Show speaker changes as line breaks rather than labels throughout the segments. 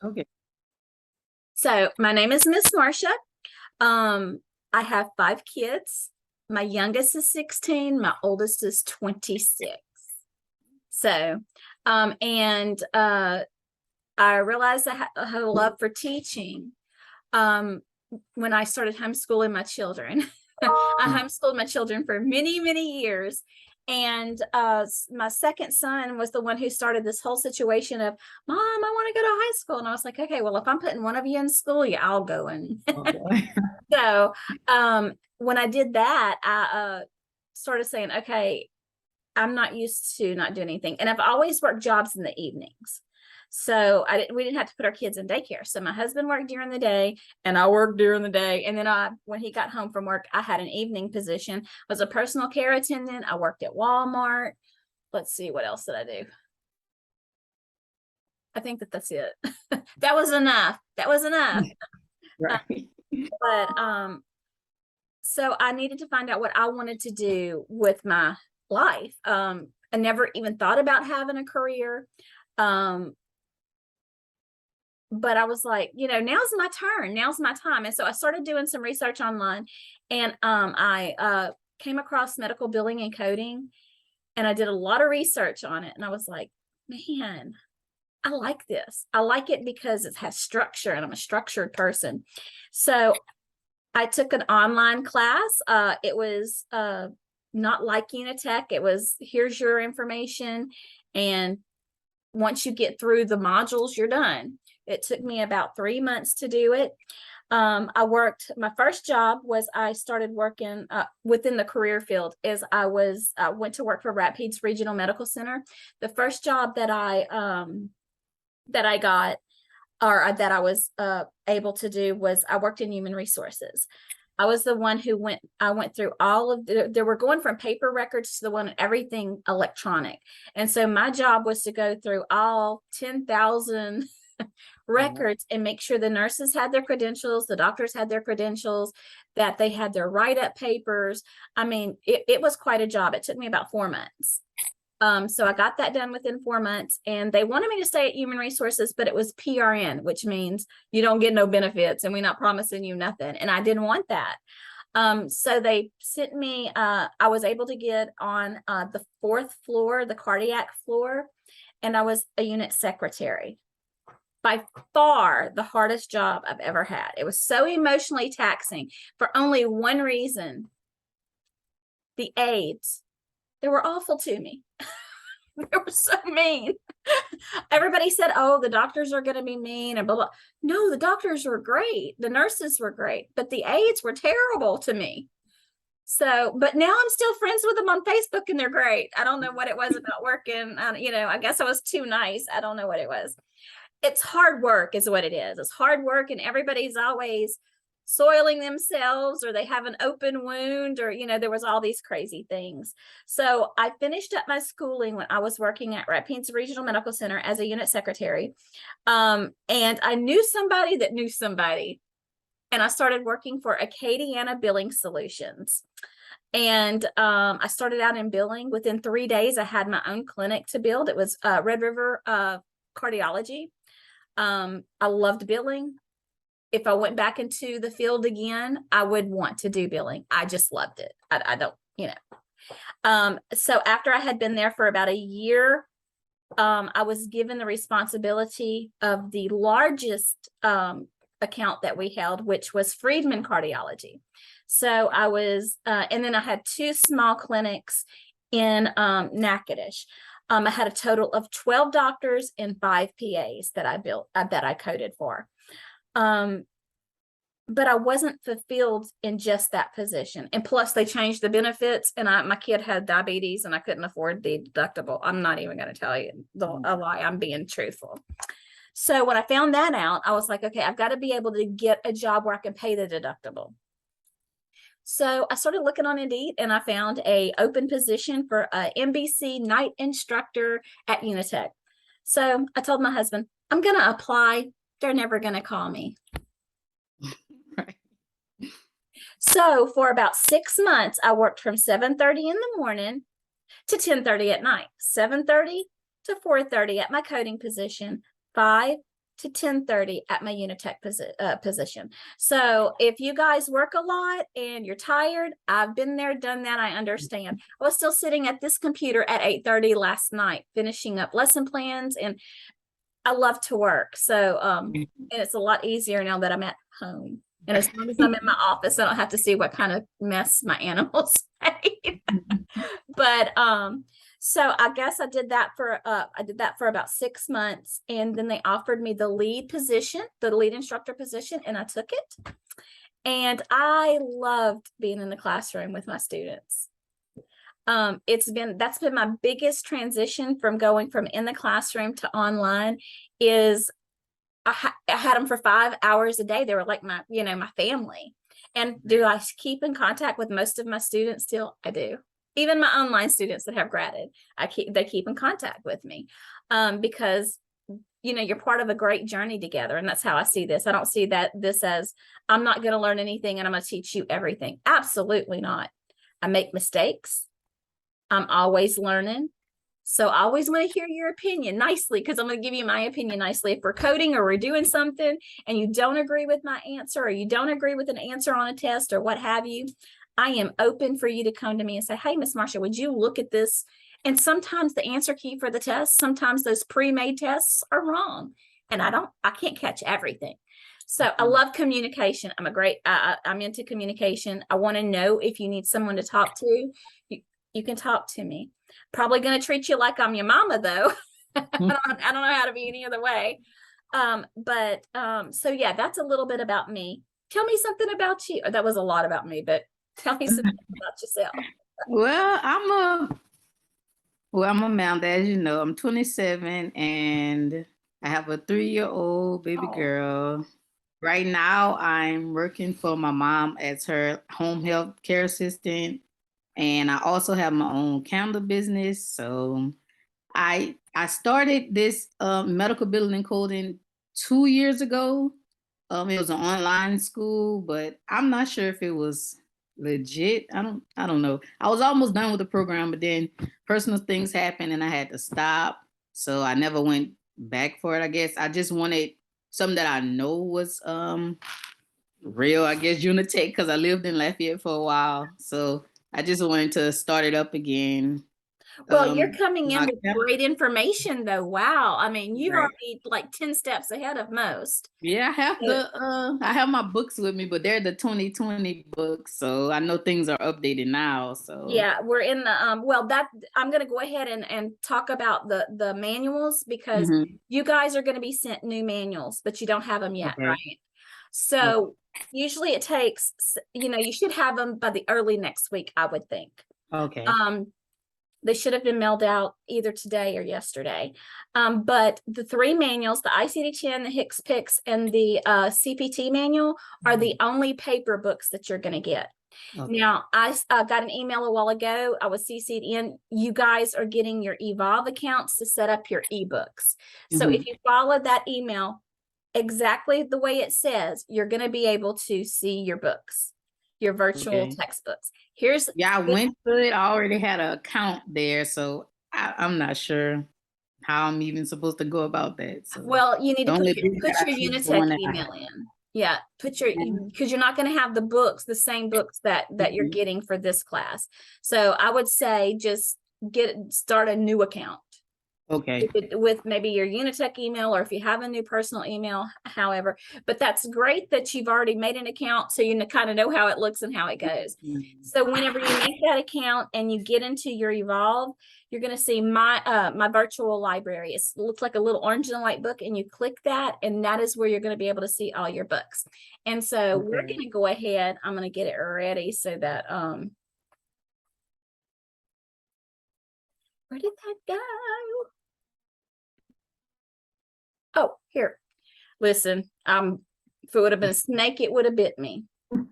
Okay.
So my name is Miss Marcia. I have 5 kids. My youngest is 16. My oldest is 26. So, and I realized I had a love for teaching when I started homeschooling my children. I homeschooled my children for many, many years. And my second son was the one who started this whole situation of, Mom, I want to go to high school. And I was like, okay, well, if I'm putting one of you in school, yeah, I'll go. And
Oh boy.
so when I did that, I started saying, okay, I'm not used to not doing anything. And I've always worked jobs in the evenings. So we didn't have to put our kids in daycare. So my husband worked during the day and I worked during the day. And then when he got home from work, I had an evening position, I was a personal care attendant. I worked at Walmart. Let's see, what else did I do? I think that's it. That was enough. That was enough.
Right.
But so I needed to find out what I wanted to do with my life. I never even thought about having a career. But I was like, now's my turn. Now's my time. And so I started doing some research online, and I came across medical billing and coding, and I did a lot of research on it. And I was like, man, I like this. I like it because it has structure, and I'm a structured person. So I took an online class. It was not like Unitech. It was, here's your information, and once you get through the modules, you're done. It took me about 3 months to do it. My first job was I started working within the career field is I went to work for Rapides Regional Medical Center. The first job that I got, or that I was able to do, was I worked in human resources. I was the one who I went through all of they were going from paper records to the one, everything electronic. And so my job was to go through all 10,000 records and make sure the nurses had their credentials, the doctors had their credentials, that they had their write-up papers. I mean, it was quite a job. It took me about 4 months. So I got that done within 4 months, and they wanted me to stay at Human Resources, but it was PRN, which means you don't get no benefits and we're not promising you nothing. And I didn't want that. So they sent me, I was able to get on the 4th floor, the cardiac floor, and I was a unit secretary. By far the hardest job I've ever had. It was so emotionally taxing for only one reason: the aides. They were awful to me. They were so mean. Everybody said, oh, the doctors are going to be mean and blah, blah. No, the doctors were great. The nurses were great, but the aides were terrible to me. So, but now I'm still friends with them on Facebook and they're great. I don't know what it was about working. I guess I was too nice. I don't know what it was. It's hard work is what it is. It's hard work, and everybody's always soiling themselves, or they have an open wound, or there was all these crazy things. So I finished up my schooling when I was working at Rapides Regional Medical Center as a unit secretary, and I knew somebody that knew somebody, and I started working for Acadiana Billing Solutions. And I started out in billing. Within 3 days, I had my own clinic to build. It was Red River Cardiology. I loved billing. If I went back into the field again, I would want to do billing. I just loved it. I don't, so after I had been there for about a year, I was given the responsibility of the largest account that we held, which was Friedman Cardiology. So I was, and then I had 2 small clinics in Natchitoches. I had a total of 12 doctors and 5 PAs that I built, that I coded for. But I wasn't fulfilled in just that position. And plus they changed the benefits, and my kid had diabetes and I couldn't afford the deductible. I'm not even going to tell you a lie. I'm being truthful. So when I found that out, I was like, okay, I've got to be able to get a job where I can pay the deductible. So I started looking on Indeed, and I found a open position for a MBC night instructor at Unitech. So I told my husband, I'm going to apply. They're never going to call me.
Right.
So for about 6 months, I worked from 7:30 in the morning to 10:30 at night, 7:30 to 4:30 at my coding position, 5 to 10:30 at my Unitech position. So if you guys work a lot and you're tired, I've been there, done that. I understand. I was still sitting at this computer at 8:30 last night, finishing up lesson plans, and I love to work. So, and it's a lot easier now that I'm at home. And as long as I'm in my office, I don't have to see what kind of mess my animals made. But so I guess I did that for about 6 months, and then they offered me the lead position, the lead instructor position, and I took it. And I loved being in the classroom with my students. That's been my biggest transition from going from in the classroom to online. Is I had them for 5 hours a day. They were like my family. And do I keep in contact with most of my students still? I do. Even my online students that have graded, they keep in contact with me, because you're part of a great journey together. And that's how I see this. I don't see this as I'm not going to learn anything and I'm going to teach you everything. Absolutely not. I make mistakes. I'm always learning. So I always want to hear your opinion nicely, because I'm going to give you my opinion nicely. If we're coding or we're doing something and you don't agree with my answer, or you don't agree with an answer on a test or what have you, I am open for you to come to me and say, hey, Miss Marcia, would you look at this? And sometimes the answer key for the test, sometimes those pre-made tests are wrong. And I can't catch everything. So I love communication. I'm into communication. I want to know if you need someone to talk to, you can talk to me. Probably going to treat you like I'm your mama, though. I don't know how to be any other way. So yeah, that's a little bit about me. Tell me something about you. That was a lot about me, but tell me something about yourself.
Well, I'm Amanda, as you know. I'm 27 and I have a 3-year-old baby girl. Right now, I'm working for my mom as her home health care assistant. And I also have my own candle business. So I started this medical billing and coding 2 years ago. It was an online school, but I'm not sure if it was legit. I don't know. I was almost done with the program, but then personal things happened and I had to stop. So I never went back for it, I guess. I just wanted something that I know was real, I guess, Unitech, because I lived in Lafayette for a while. So I just wanted to start it up again.
Well, you're coming in with great information, though. Wow. I mean, you're already like 10 steps ahead of most.
Yeah, I have my books with me, but they're the 2020 books. So I know things are updated now. So
yeah, we're in the I'm going to go ahead and talk about the manuals, because you guys are going to be sent new manuals, but you don't have them yet, right? So usually it takes, you should have them by the early next week, I would think.
Okay.
They should have been mailed out either today or yesterday. But the 3 manuals, the ICD-10, the HCPCS, and the CPT manual are the only paper books that you're going to get. Okay. Now, I got an email a while ago. I was CC'd in. You guys are getting your Evolve accounts to set up your ebooks. So if you follow that email exactly the way it says, you're going to be able to see your books, your virtual textbooks.
I went to it. I already had an account there, so I'm not sure how I'm even supposed to go about that. So.
Well, you need to put your Unitech email in. Yeah, because you're not going to have the same books that you're getting for this class. So I would say just start a new account.
Okay.
With maybe your Unitech email, or if you have a new personal email, however. But that's great that you've already made an account, so you kind of know how it looks and how it goes. So whenever you make that account and you get into your Evolve, you're going to see my virtual library. It looks like a little orange and white book, and you click that, and that is where you're going to be able to see all your books. And so we're going to go ahead. I'm going to get it ready so that where did that go? Oh, here. Listen, if it would have been a snake, it would have bit me. All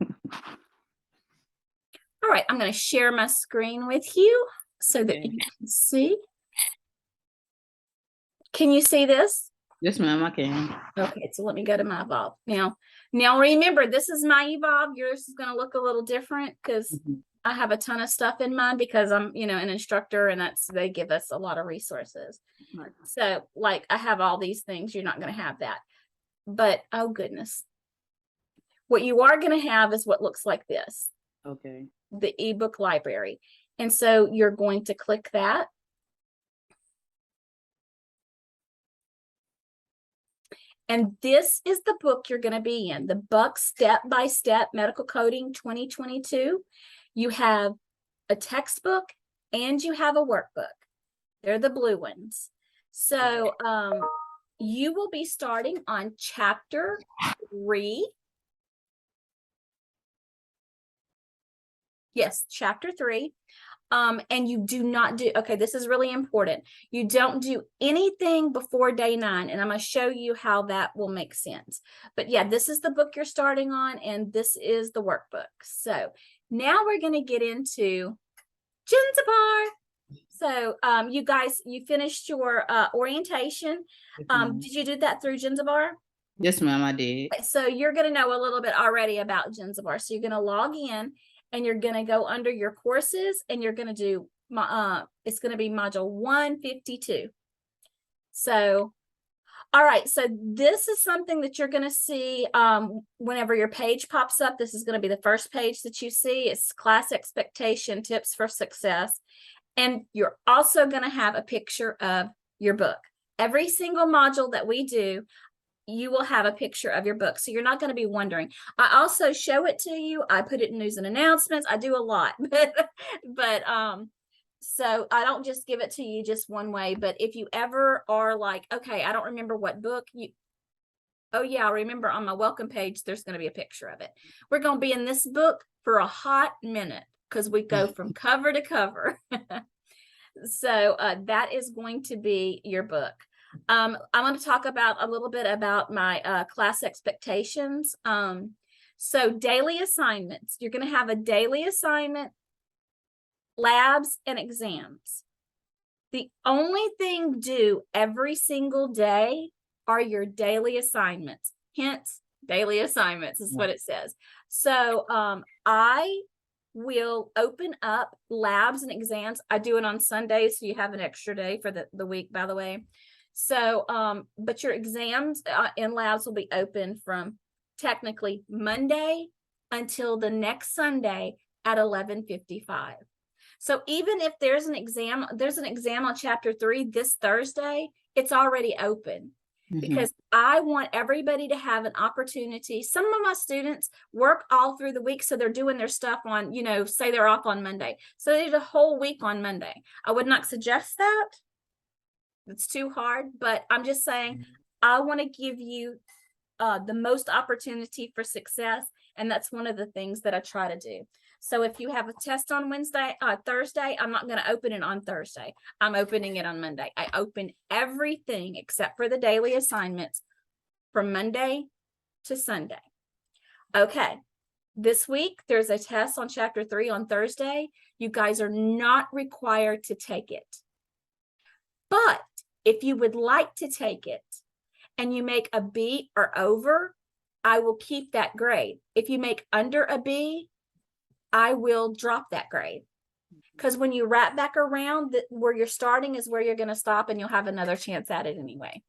right, I'm going to share my screen with you so that you can see. Can you see this?
Yes, ma'am, I can.
Okay, so let me go to my Evolve. Now remember, this is my Evolve. Yours is going to look a little different because I have a ton of stuff in mine, because I'm, an instructor, and they give us a lot of resources. Right. So like I have all these things. You're not going to have that. but oh goodness. What you are going to have is what looks like this,
Okay.
the ebook library. And so you're going to click that. And this is the book you're going to be in, the Buck Step-by-Step Medical Coding 2022. You have a textbook and you have a workbook. They're the blue ones. So you will be starting on chapter 3. Yes, chapter 3. And you do not do, okay, this is really important. You don't do anything before day 9, and I'm going to show you how that will make sense. But yeah, this is the book you're starting on, and this is the workbook. So now we're going to get into Jinzabar. So you guys, you finished your orientation. Did you do that through Jinzabar?
Yes, ma'am, I did.
So you're going to know a little bit already about Jinzabar. So you're going to log in and you're going to go under your courses and you're going to do it's going to be module 152. So, all right. So this is something that you're going to see whenever your page pops up. This is going to be the first page that you see. It's class expectation tips for success. And you're also going to have a picture of your book. Every single module that we do, you will have a picture of your book. So you're not going to be wondering. I also show it to you. I put it in news and announcements. I do a lot, but so I don't just give it to you just one way. But if you ever are like, okay, I don't remember what book oh yeah, I remember on my welcome page, there's going to be a picture of it. We're going to be in this book for a hot minute because we go from cover to cover. So that is going to be your book. I want to talk about a little bit about my class expectations. So daily assignments, you're going to have a daily assignment, labs, and exams. The only thing due every single day are your daily assignments. Hence, daily assignments is what it says. So I will open up labs and exams. I do it on Sundays, so you have an extra day for the week, by the way. So, but your exams in labs will be open from technically Monday until the next Sunday at 11:55. So even if there's an exam on chapter 3 this Thursday, it's already open. Because I want everybody to have an opportunity. Some of my students work all through the week, so they're doing their stuff on, say they're off on Monday. So they did a whole week on Monday. I would not suggest that. It's too hard, but I'm just saying I want to give you the most opportunity for success, and that's one of the things that I try to do. So if you have a test on Thursday, I'm not going to open it on Thursday. I'm opening it on Monday. I open everything except for the daily assignments from Monday to Sunday. Okay. This week, there's a test on chapter 3 on Thursday. You guys are not required to take it. But if you would like to take it and you make a B or over, I will keep that grade. If you make under a B, I will drop that grade. Because when you wrap back around, where you're starting is where you're going to stop, and you'll have another chance at it anyway.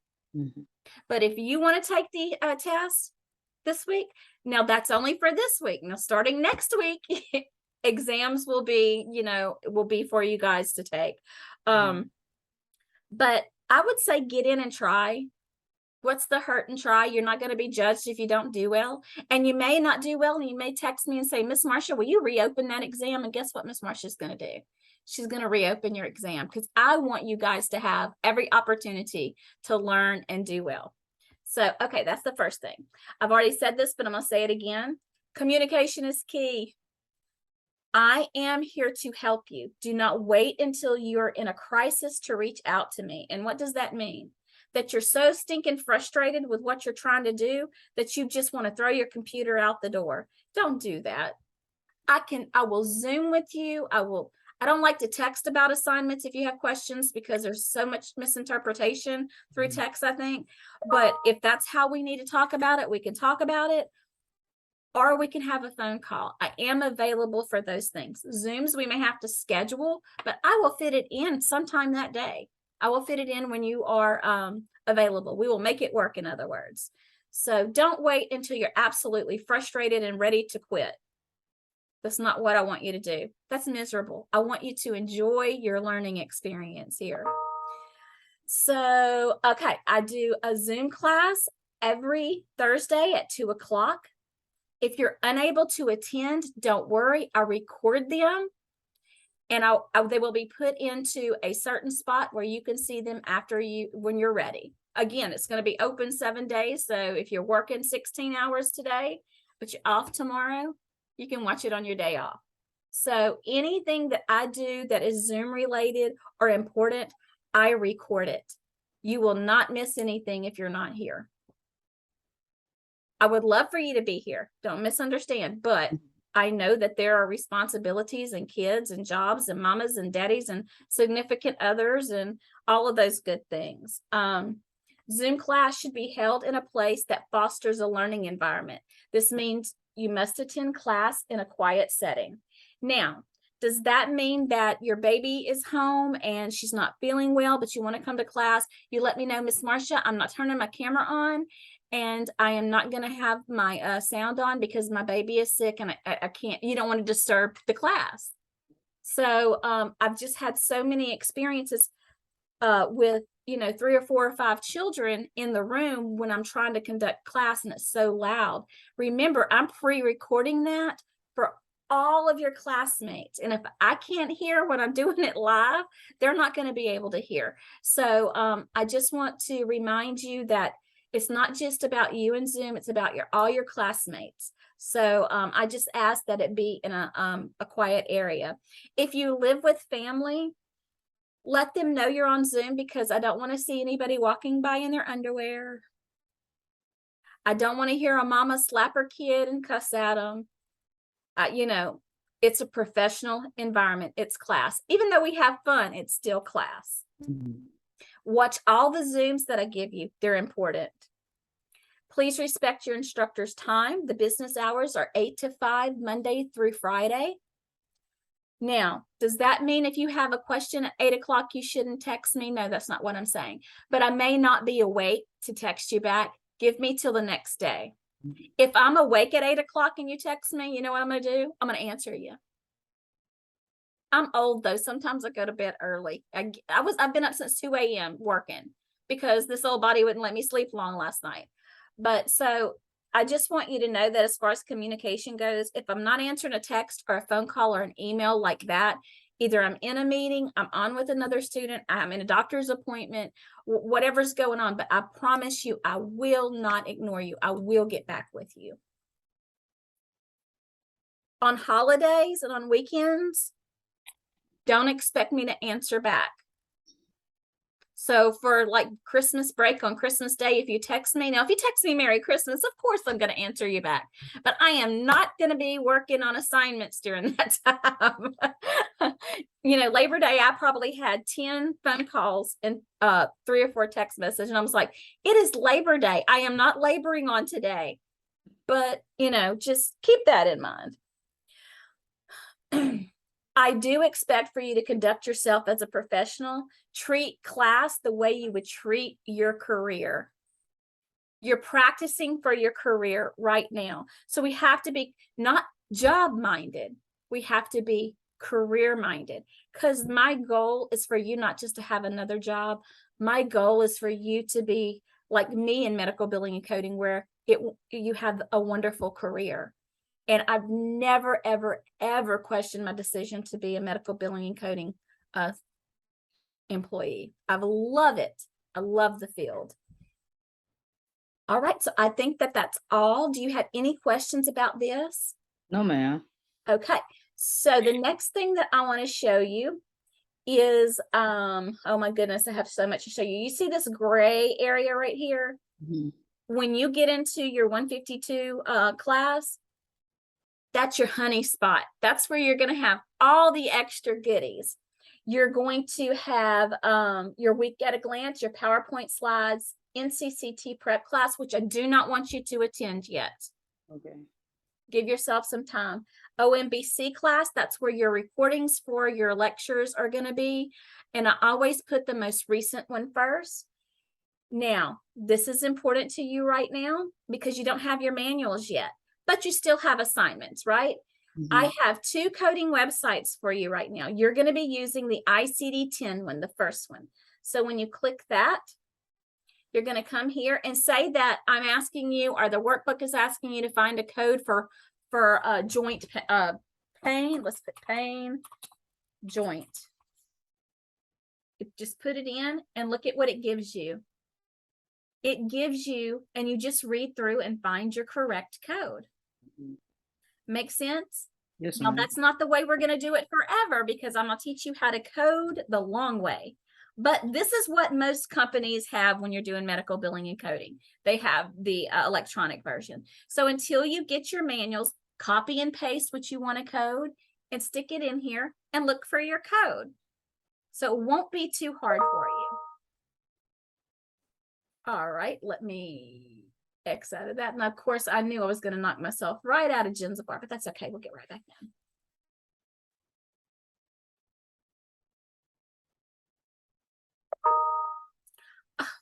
But if you want to take the test this week, now that's only for this week. Now, starting next week, exams will be, will be for you guys to take. But I would say get in and try. What's the hurt and try? You're not going to be judged if you don't do well. And you may not do well, and you may text me and say, Miss Marcia, will you reopen that exam? And guess what Miss Marcia's going to do? She's going to reopen your exam, because I want you guys to have every opportunity to learn and do well. So, okay, that's the first thing. I've already said this, but I'm going to say it again. Communication is key. I am here to help you. Do not wait until you're in a crisis to reach out to me. And what does that mean? That you're so stinking frustrated with what you're trying to do that you just want to throw your computer out the door. Don't do that. I will Zoom with you. I don't like to text about assignments if you have questions, because there's so much misinterpretation through text, I think. But if that's how we need to talk about it, we can talk about it, or we can have a phone call. I am available for those things. Zooms we may have to schedule, but I will fit it in sometime that day. I will fit it in when you are available. We will make it work, in other words. So don't wait until you're absolutely frustrated and ready to quit. That's not what I want you to do. That's miserable. I want you to enjoy your learning experience here. So, okay, I do a Zoom class every Thursday at 2 o'clock. If you're unable to attend, don't worry. I record them and they will be put into a certain spot where you can see them when you're ready. Again, it's going to be open 7 days. So if you're working 16 hours today, but you're off tomorrow, you can watch it on your day off. So anything that I do that is Zoom related or important, I record it. You will not miss anything if you're not here. I would love for you to be here. Don't misunderstand, but I know that there are responsibilities and kids and jobs and mamas and daddies and significant others and all of those good things. Zoom class should be held in a place that fosters a learning environment. This means you must attend class in a quiet setting. Now, does that mean that your baby is home and she's not feeling well, but you want to come to class? You let me know, Miss Marcia, I'm not turning my camera on and I am not going to have my sound on because my baby is sick and I can't, you don't want to disturb the class. So I've just had so many experiences with, 3 or 4 or 5 children in the room when I'm trying to conduct class and it's so loud. Remember, I'm pre-recording that for all of your classmates. And if I can't hear when I'm doing it live, they're not going to be able to hear. So I just want to remind you that it's not just about you and Zoom, it's about all your classmates. So I just ask that it be in a quiet area. If you live with family, let them know you're on Zoom because I don't want to see anybody walking by in their underwear. I don't want to hear a mama slap her kid and cuss at them. It's a professional environment. It's class. Even though we have fun, it's still class. Watch all the Zooms that I give you. They're important. Please respect your instructor's time. The business hours are 8 to 5, Monday through Friday. Now, does that mean if you have a question at 8 o'clock, you shouldn't text me? No, that's not what I'm saying. But I may not be awake to text you back. Give me till the next day. If I'm awake at 8 o'clock and you text me, you know what I'm going to do? I'm going to answer you. I'm old though. Sometimes I go to bed early. I've been up since 2 a.m. working because this old body wouldn't let me sleep long last night. But so I just want you to know that as far as communication goes, if I'm not answering a text or a phone call or an email like that, either I'm in a meeting, I'm on with another student, I'm in a doctor's appointment, whatever's going on, but I promise you, I will not ignore you. I will get back with you. On holidays and on weekends, don't expect me to answer back. So for like Christmas break on Christmas Day, if you text me, now if you text me Merry Christmas, of course I'm going to answer you back, but I am not going to be working on assignments during that time. Labor Day, I probably had 10 phone calls and 3 or 4 text messages. And I was like, it is Labor Day. I am not laboring on today, but just keep that in mind. I do expect for you to conduct yourself as a professional. Treat class the way you would treat your career. You're practicing for your career right now. So we have to be not job-minded. We have to be career-minded because my goal is for you not just to have another job. My goal is for you to be like me in medical billing and coding where you have a wonderful career. And I've never, ever, ever questioned my decision to be a medical billing and coding employee. I love it. I love the field. All right. So I think that's all. Do you have any questions about this?
No, ma'am.
Okay. So the next thing that I want to show you is, oh my goodness, I have so much to show you. You see this gray area right here? Mm-hmm. When you get into your 152 class, that's your honey spot. That's where you're going to have all the extra goodies. You're going to have your week at a glance, your PowerPoint slides, NCCT prep class, which I do not want you to attend yet.
Okay.
Give yourself some time. OMBC class, that's where your recordings for your lectures are going to be. And I always put the most recent one first. Now, this is important to you right now because you don't have your manuals yet, but you still have assignments, right? I have 2 coding websites for you right now. You're going to be using the ICD-10 one, the first one. So when you click that, you're going to come here and say that I'm asking you, or the workbook is asking you to find a code for joint pain. Let's put pain joint. Just put it in and look at what it gives you. It gives you, and you just read through and find your correct code. Make sense?
Yes,
Now,
ma'am.
that's not the way we're going to do it forever, because I'm going to teach you how to code the long way. But this is what most companies have when you're doing medical billing and coding. They have the electronic version. So until you get your manuals, copy and paste what you want to code and stick it in here and look for your code. So it won't be too hard for you. All right, let me X out of that. And of course, I knew I was going to knock myself right out of Jen's bar, but that's okay. We'll get right back in.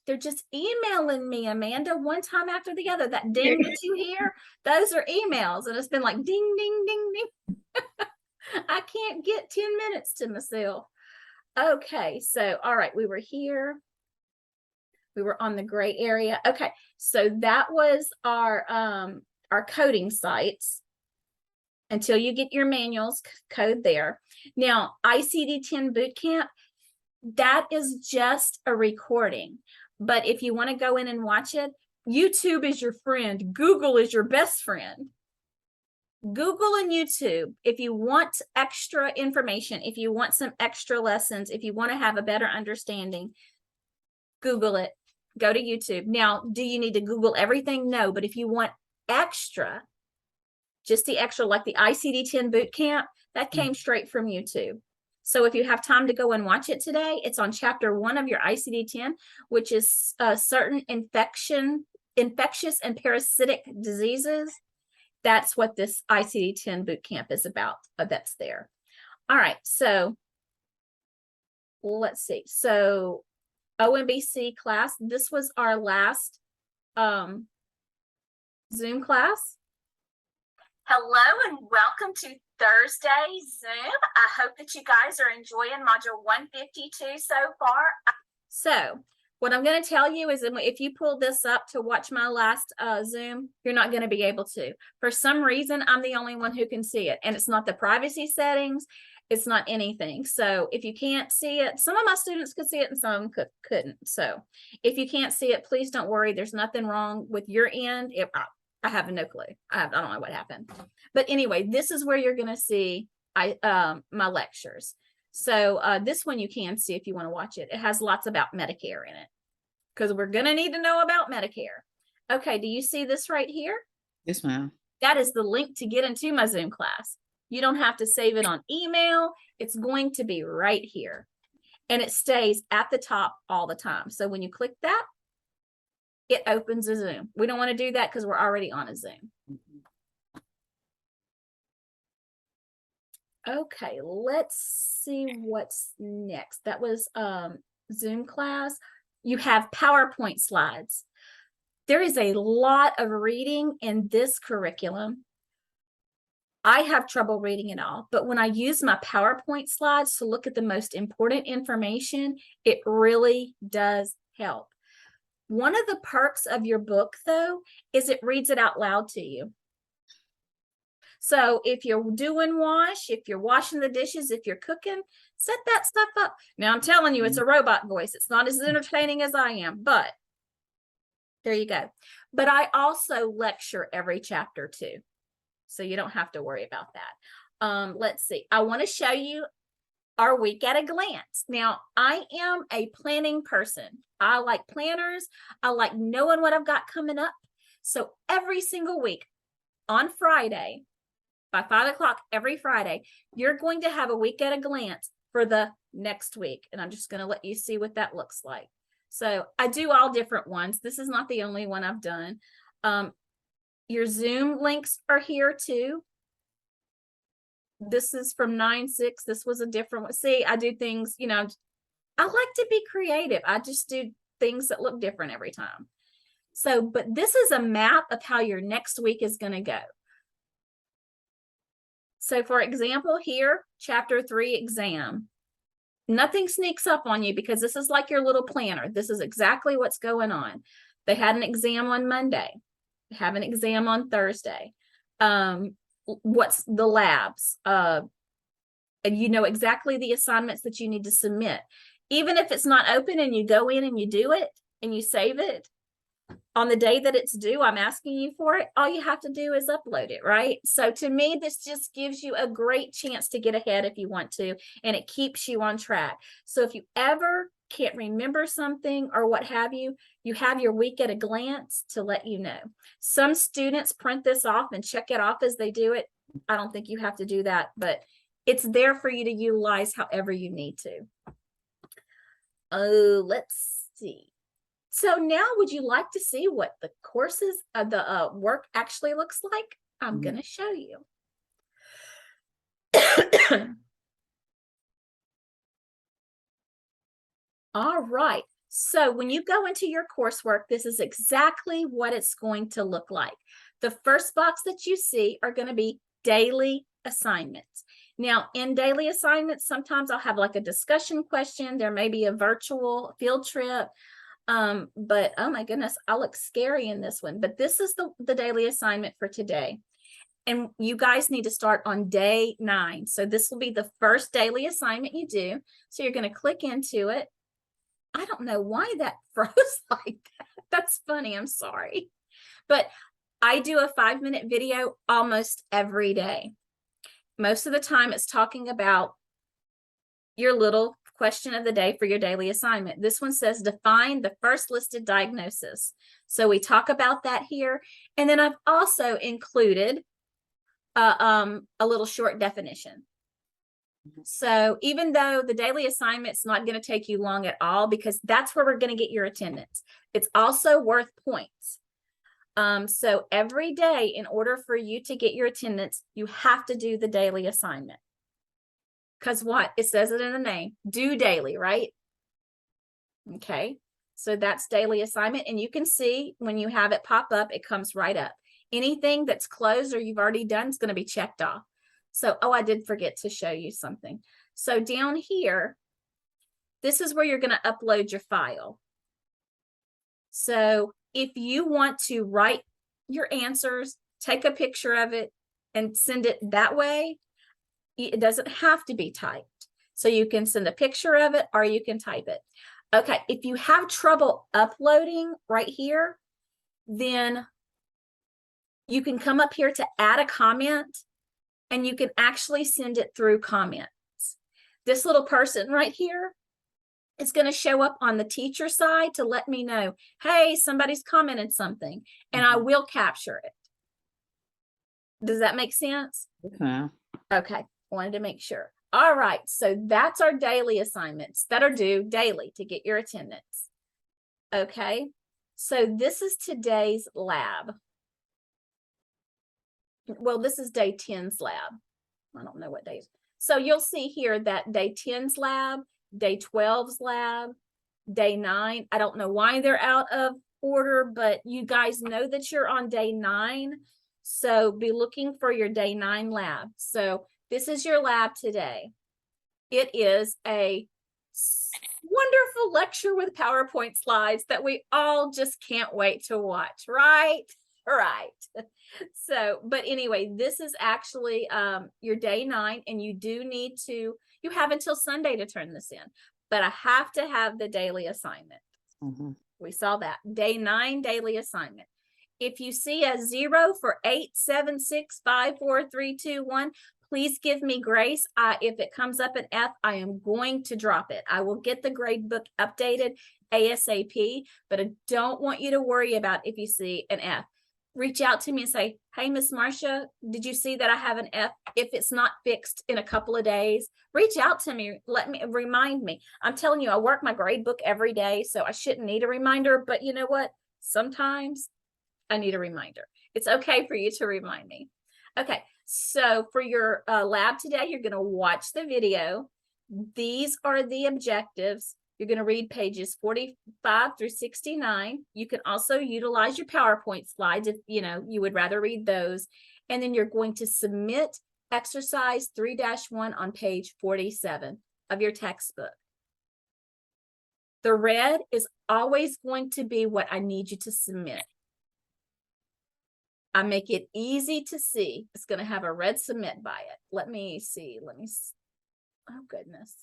They're just emailing me, Amanda, one time after the other. That ding that you hear, those are emails. And it's been like ding, ding, ding, ding. I can't get 10 minutes to myself. Okay, so all right, we were here. We were on the gray area. Okay, so that was our coding sites. Until you get your manuals, code there. Now, ICD-10 Bootcamp, that is just a recording. But if you want to go in and watch it, YouTube is your friend. Google is your best friend. Google and YouTube, if you want extra information, if you want some extra lessons, if you want to have a better understanding, Google it. Go to YouTube. Now, do you need to Google everything? No, but if you want extra, just the extra, like the ICD-10 Bootcamp, that came straight from YouTube. So if you have time to go and watch it today, it's on chapter 1 of your ICD-10, which is certain infectious and parasitic diseases. That's what this ICD-10 Bootcamp is about. That's there. All right, so let's see. So OMBC class, this was our last Zoom class. Hello and welcome to Thursday Zoom. I hope that you guys are enjoying module 152 so far. So what I'm going to tell you is if you pull this up to watch my last Zoom, you're not going to be able to. For some reason, I'm the only one who can see it. And it's not the privacy settings. It's not anything. So if you can't see it, some of my students could see it and some couldn't. So if you can't see it, please don't worry. There's nothing wrong with your end. I have no clue. I don't know what happened. But anyway, this is where you're going to see my lectures. So this one you can see if you want to watch it. It has lots about Medicare in it because we're going to need to know about Medicare. Okay, do you see this right here?
Yes, ma'am.
That is the link to get into my Zoom class. You don't have to save it on email. It's going to be right here. And it stays at the top all the time. So when you click that, it opens a Zoom. We don't want to do that because we're already on a Zoom. Okay, let's see what's next. That was Zoom class. You have PowerPoint slides. There is a lot of reading in this curriculum. I have trouble reading it all, but when I use my PowerPoint slides to look at the most important information, it really does help. One of the perks of your book, though, is it reads it out loud to you. So if you're doing wash, if you're washing the dishes, if you're cooking, set that stuff up. Now, I'm telling you, it's a robot voice. It's not as entertaining as I am, but there you go. But I also lecture every chapter too. So you don't have to worry about that. Let's see. I want to show you our week at a glance. Now, I am a planning person. I like planners. I like knowing what I've got coming up. So every single week on Friday, by 5 o'clock every Friday, you're going to have a week at a glance for the next week. And I'm just going to let you see what that looks like. So I do all different ones. This is not the only one I've done. Your Zoom links are here too. This is from 9/6. This was a different one. See, I do things, I like to be creative. I just do things that look different every time. So, but this is a map of how your next week is going to go. So for example, here, chapter 3 exam. Nothing sneaks up on you because this is like your little planner. This is exactly what's going on. They had an exam on Monday. They have an exam on Thursday. What's the labs? And you know exactly the assignments that you need to submit. Even if it's not open and you go in and you do it and you save it, on the day that it's due, I'm asking you for it, all you have to do is upload it, right? So to me, this just gives you a great chance to get ahead if you want to, and it keeps you on track. So if you ever can't remember something or what have you, you have your week at a glance to let you know. Some students print this off and check it off as they do it. I don't think you have to do that, but it's there for you to utilize however you need to. Oh, let's see. So now would you like to see what the courses of the work actually looks like? I'm going to show you. All right. So when you go into your coursework, this is exactly what it's going to look like. The first box that you see are going to be daily assignments. Now, in daily assignments, sometimes I'll have like a discussion question. There may be a virtual field trip. But oh my goodness, I look scary in this one. But this is the daily assignment for today. And you guys need to start on day 9. So this will be the first daily assignment you do. So you're going to click into it. I don't know why that froze like that. That's funny. I'm sorry. But I do a 5-minute video almost every day. Most of the time it's talking about your little question of the day for your daily assignment. This one says define the first listed diagnosis. So we talk about that here. And then I've also included a little short definition. So even though the daily assignment's not going to take you long at all, because that's where we're going to get your attendance, it's also worth points. So every day, in order for you to get your attendance, you have to do the daily assignment. Because what? It says it in the name, do daily, right? Okay, so that's daily assignment. And you can see when you have it pop up, it comes right up. Anything that's closed or you've already done is going to be checked off. So, oh, I did forget to show you something. So down here, this is where you're going to upload your file. So if you want to write your answers, take a picture of it and send it that way, it doesn't have to be typed. So you can send a picture of it or you can type it. Okay, if you have trouble uploading right here, then you can come up here to add a comment and you can actually send it through comments. This little person right here is going to show up on the teacher side to let me know, hey, somebody's commented something, and I will capture it. Does that make sense?
Okay.
Okay, wanted to make sure. All right, so that's our daily assignments that are due daily to get your attendance. Okay, so this is today's lab. Well, this is day 10's lab. I don't know what days. So you'll see here that day 10's lab, day 12's lab, day 9. I don't know why they're out of order, but you guys know that you're on day 9. So be looking for your day 9 lab. So this is your lab today. It is a wonderful lecture with PowerPoint slides that we all just can't wait to watch, right? Right. So, but anyway, this is actually your day 9, and you do need to, you have until Sunday to turn this in, but I have to have the daily assignment. We saw that. Day 9 daily assignment. If you see a 0 for 8, 7, 6, 5, 4, 3, 2, 1, please give me grace. If it comes up an F, I am going to drop it. I will get the grade book updated ASAP, but I don't want you to worry about if you see an F. Reach out to me and say, hey, Miss Marcia, did you see that I have an F? If it's not fixed in a couple of days, reach out to me. Let me remind me. I'm telling you, I work my grade book every day, so I shouldn't need a reminder. But you know what? Sometimes I need a reminder. It's okay for you to remind me. Okay, so for your lab today, you're going to watch the video. These are the objectives. You're going to read pages 45 through 69. You can also utilize your PowerPoint slides if you would rather read those. And then you're going to submit exercise 3-1 on page 47 of your textbook. The red is always going to be what I need you to submit. I make it easy to see. It's going to have a red submit by it. Let me see. Oh, goodness.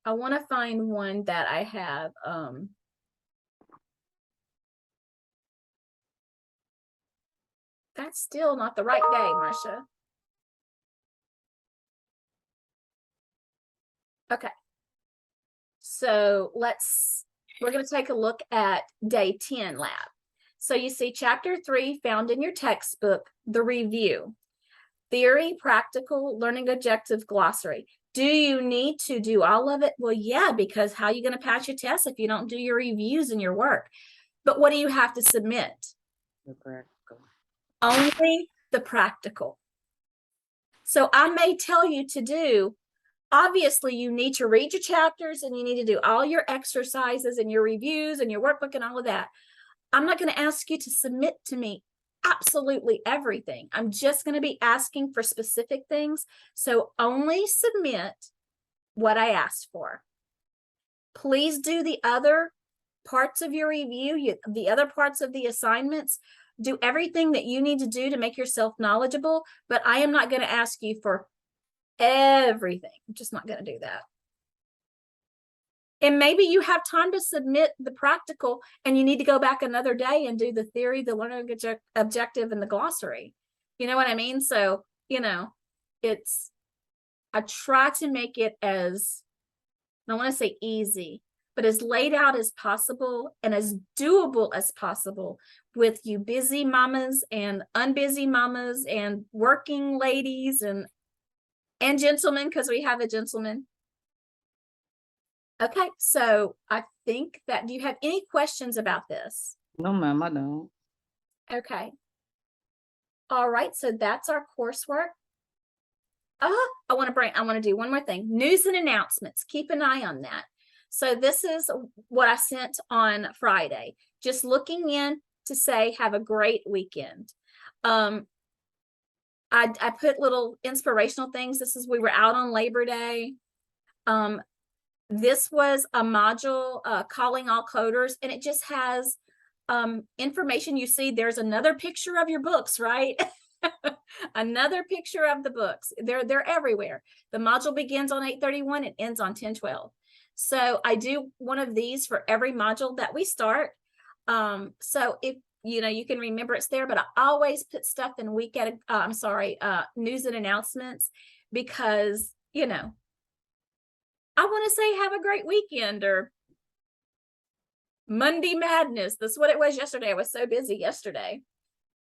I want to find one that I have. That's still not the right day, Marsha. Okay. So we're going to take a look at day 10 lab. So you see chapter 3 found in your textbook, the review, theory, practical, learning objective, glossary. Do you need to do all of it? Well, yeah, because how are you going to pass your test if you don't do your reviews and your work? But what do you have to submit?
The practical.
Only the practical. So I may tell you to do, obviously you need to read your chapters and you need to do all your exercises and your reviews and your workbook and all of that. I'm not going to ask you to submit to me absolutely everything. I'm just going to be asking for specific things. So only submit what I asked for. Please do the other parts of your review, the other parts of the assignments. Do everything that you need to do to make yourself knowledgeable, but I am not going to ask you for everything. I'm just not going to do that. And maybe you have time to submit the practical and you need to go back another day and do the theory, the learning objective, and the glossary. You know what I mean? So, I try to make it as, I don't want to say easy, but as laid out as possible and as doable as possible with you busy mamas and unbusy mamas and working ladies and gentlemen, because we have a gentleman. Okay, so I think that, do you have any questions about this?
No, ma'am, I don't.
Okay. All right, so that's our coursework. I want to do one more thing. News and announcements. Keep an eye on that. So this is what I sent on Friday. Just looking in to say, have a great weekend. I put little inspirational things. We were out on Labor Day. This was a module, calling all coders, and it just has information. You see, there's another picture of your books, right? Another picture of the books. They're everywhere. The module begins on 8/31 and ends on 10/12. So I do one of these for every module that we start. So if you can remember it's there, but I always put stuff in news and announcements, because I want to say have a great weekend, or Monday Madness. That's what it was yesterday. I was so busy yesterday.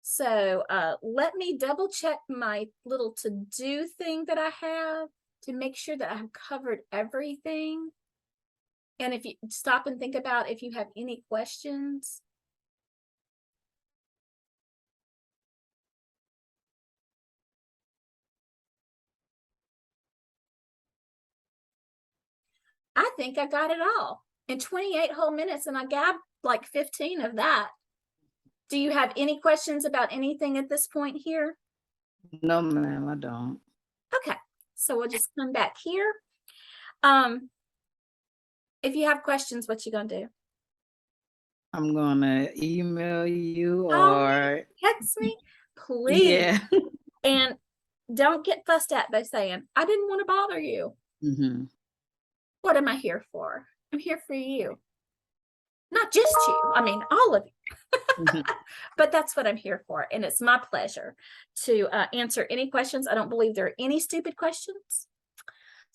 So let me double check my little to-do thing that I have to make sure that I've covered everything. And if you stop and think about if you have any questions. I think I got it all in 28 whole minutes, and I got like 15 of that. Do you have any questions about anything at this point here?
No, ma'am, I don't.
Okay, so we'll just come back here. If you have questions, what you gonna do?
I'm gonna email you
Oh,
or
text me, please.
yeah.
And don't get fussed at by saying, I didn't want to bother you.
Mm-hmm.
What am I here for? I'm here for you. Not just you, I mean, all of you.
Mm-hmm.
But that's what I'm here for. And it's my pleasure to answer any questions. I don't believe there are any stupid questions.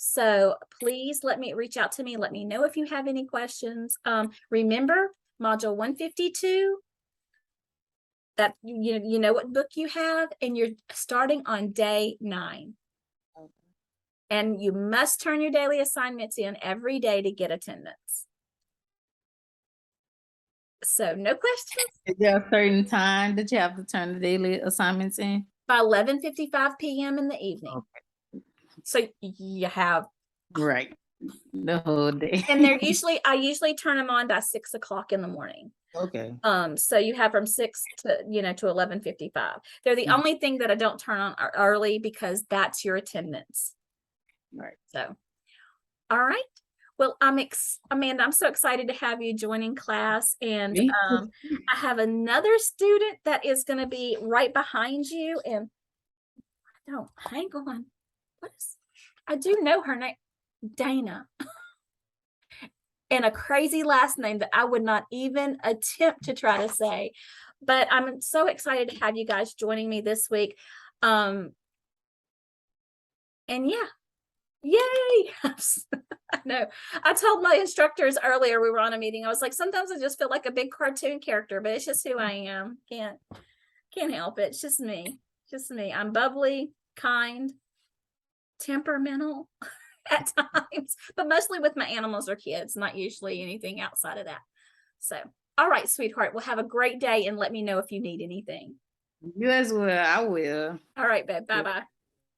So please reach out to me. Let me know if you have any questions. Remember, module 152, that you know what book you have, and you're starting on day 9.
Okay.
And you must turn your daily assignments in every day to get attendance. So no questions?
Is there a certain time that you have to turn the daily assignments in?
By 11:55 p.m. in the evening.
Okay.
So you have,
Right. The whole day.
and they're usually, I usually turn them on by 6 o'clock in the morning.
Okay.
So you have from 6 to, to 11:55. They're the
Mhm.
only thing that I don't turn on early because that's your attendance.
Right.
So, all right. Well, Amanda, I'm so excited to have you joining class. And
Me too.
I have another student that is going to be right behind you. And no, hang on. I do know her name, Dana. And a crazy last name that I would not even attempt to try to say. But I'm so excited to have you guys joining me this week. And yeah, yay. I know. I told my instructors earlier, we were on a meeting, I was like, sometimes I just feel like a big cartoon character, but it's just who I am. Can't help it. It's just me. Just me. I'm bubbly, kind, temperamental at times, but mostly with my animals or kids, not usually anything outside of that. So, all right, sweetheart, well, have a great day and let me know if you need anything.
You as well. I will.
All right, babe. Bye-bye.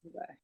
Bye.